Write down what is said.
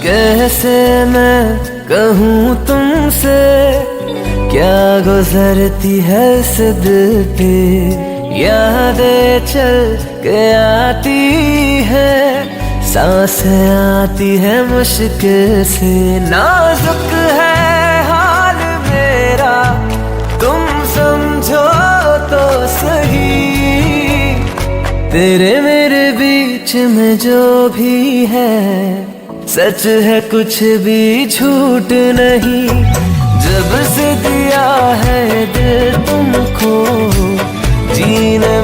कैसे मैं कहूँ तुमसे, क्या गुजरती है इस दिल पे। यादें चल के आती है, सांसें आती है मुश्किल से। नाजुक है हाल मेरा, तुम समझो तो सही। तेरे मेरे बीच में जो भी है, सच है कुछ भी झूठ नहीं। जब से दिया है दिल तुमको, जीने